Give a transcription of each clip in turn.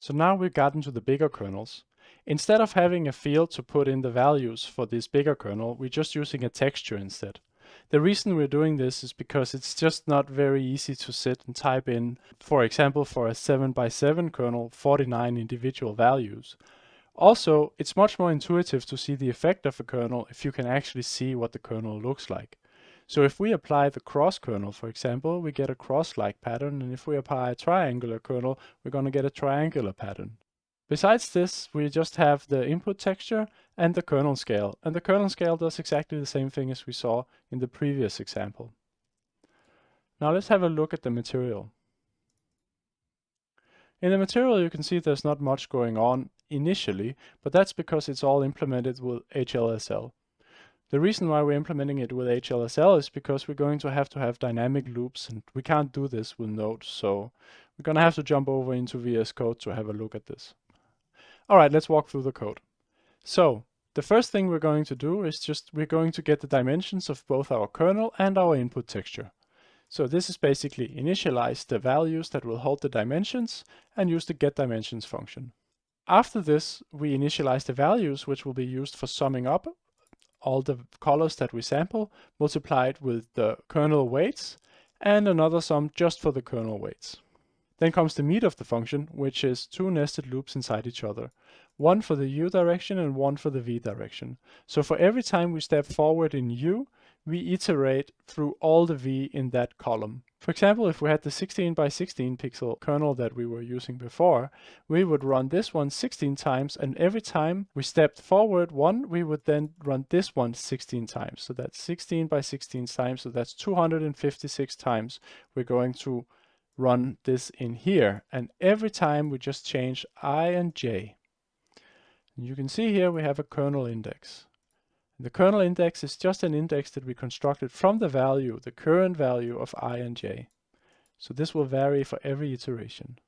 So now we've gotten to the bigger kernels. Instead of having a field to put in the values for this bigger kernel, we're just using a texture instead. The reason we're doing this is because it's just not very easy to sit and type in, for example, for a 7x7 kernel, 49 individual values. Also, it's much more intuitive to see the effect of a kernel if you can actually see what the kernel looks like. So if we apply the cross kernel, for example, we get a cross-like pattern, and if we apply a triangular kernel, we're going to get a triangular pattern. Besides this, we just have the input texture and the kernel scale, and the kernel scale does exactly the same thing as we saw in the previous example. Now let's have a look at the material. In the material you can see there's not much going on initially, but that's because it's all implemented with HLSL. The reason why we're implementing it with HLSL is because we're going to have dynamic loops, and we can't do this with Node, so we're going to have to jump over into VS Code to have a look at this. All right, let's walk through the code. So the first thing we're going to do is we're going to get the dimensions of both our kernel and our input texture. So this is basically initialize the values that will hold the dimensions and use the getDimensions function. After this, we initialize the values which will be used for summing up all the colors that we sample, multiplied with the kernel weights, and another sum just for the kernel weights. Then comes the meat of the function, which is two nested loops inside each other. One for the U direction and one for the V direction. So for every time we step forward in U, we iterate through all the V in that column. For example, if we had the 16x16 pixel kernel that we were using before, we would run this one 16 times, and every time we stepped forward one, we would then run this one 16 times. So that's 16x16 times, so that's 256 times we're going to run this in here. And every time we just change I and J. And you can see here we have a kernel index. The kernel index is just an index that we constructed from the value, the current value of I and J. So this will vary for every iteration.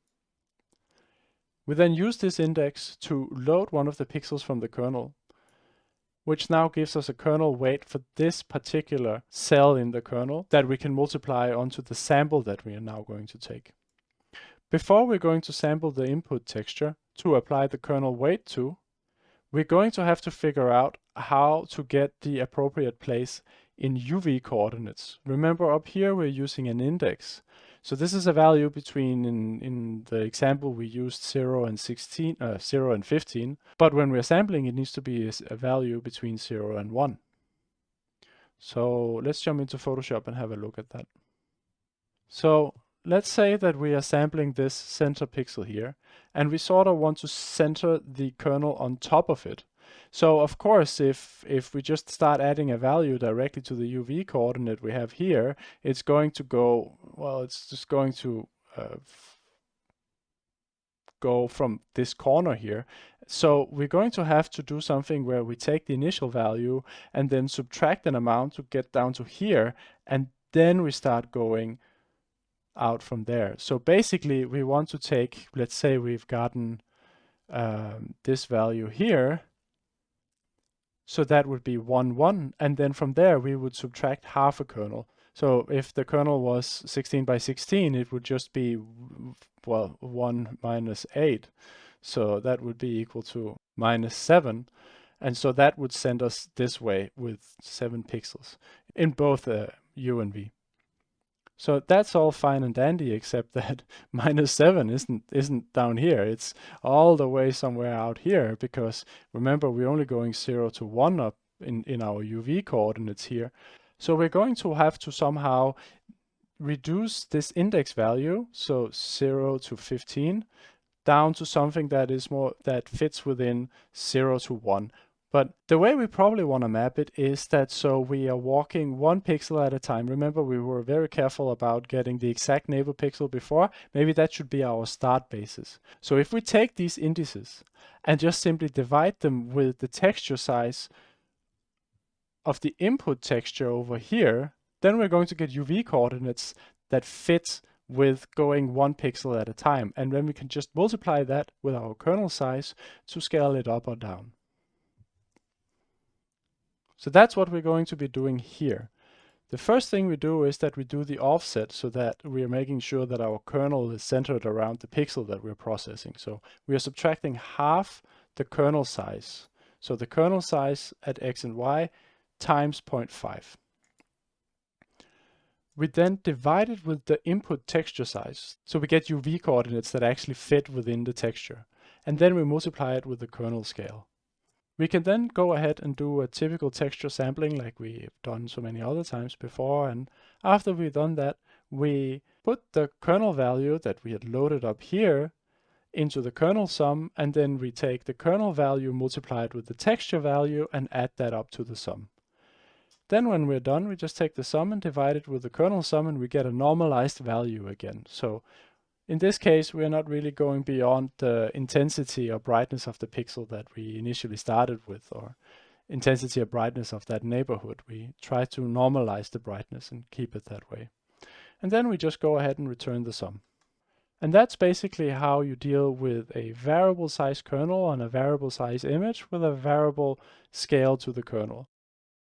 We then use this index to load one of the pixels from the kernel, which now gives us a kernel weight for this particular cell in the kernel that we can multiply onto the sample that we are now going to take. Before we're going to sample the input texture to apply the kernel weight to, we're going to have to figure out how to get the appropriate place in UV coordinates. Remember, up here we're using an index. So this is a value between, in the example we used 0 and 15, but when we're sampling it needs to be a value between 0 and 1. So let's jump into Photoshop and have a look at that. So let's say that we are sampling this center pixel here, and we sort of want to center the kernel on top of it. So of course, if we just start adding a value directly to the UV coordinate we have here, it's going to go, well, it's just going to go from this corner here. So we're going to have to do something where we take the initial value and then subtract an amount to get down to here, and then we start going out from there. So basically we want to take, let's say we've gotten this value here, so that would be 1, 1, and then from there we would subtract half a kernel. So if the kernel was 16x16, it would just be, well, 1 minus 8. So that would be equal to -7. And so that would send us this way with 7 pixels in both U and V. So that's all fine and dandy, except that -7 isn't down here. It's all the way somewhere out here, because remember, we're only going 0 to 1 up in our UV coordinates here. So we're going to have to somehow reduce this index value, so 0 to 15, down to something that is more, that fits within 0 to 1. But the way we probably want to map it is that so we are walking 1 pixel at a time. Remember, we were very careful about getting the exact neighbor pixel before. Maybe that should be our start basis. So if we take these indices and just simply divide them with the texture size of the input texture over here, then we're going to get UV coordinates that fit with going 1 pixel at a time. And then we can just multiply that with our kernel size to scale it up or down. So that's what we're going to be doing here. The first thing we do is that we do the offset so that we are making sure that our kernel is centered around the pixel that we're processing. So we are subtracting half the kernel size. So the kernel size at x and y times 0.5. We then divide it with the input texture size. So we get UV coordinates that actually fit within the texture. And then we multiply it with the kernel scale. We can then go ahead and do a typical texture sampling like we've done so many other times before. And after we've done that, we put the kernel value that we had loaded up here into the kernel sum, and then we take the kernel value multiplied with the texture value and add that up to the sum. Then when we're done, we just take the sum and divide it with the kernel sum, and we get a normalized value again. So in this case, we're not really going beyond the intensity or brightness of the pixel that we initially started with, or intensity or brightness of that neighborhood. We try to normalize the brightness and keep it that way. And then we just go ahead and return the sum. And that's basically how you deal with a variable size kernel on a variable size image with a variable scale to the kernel.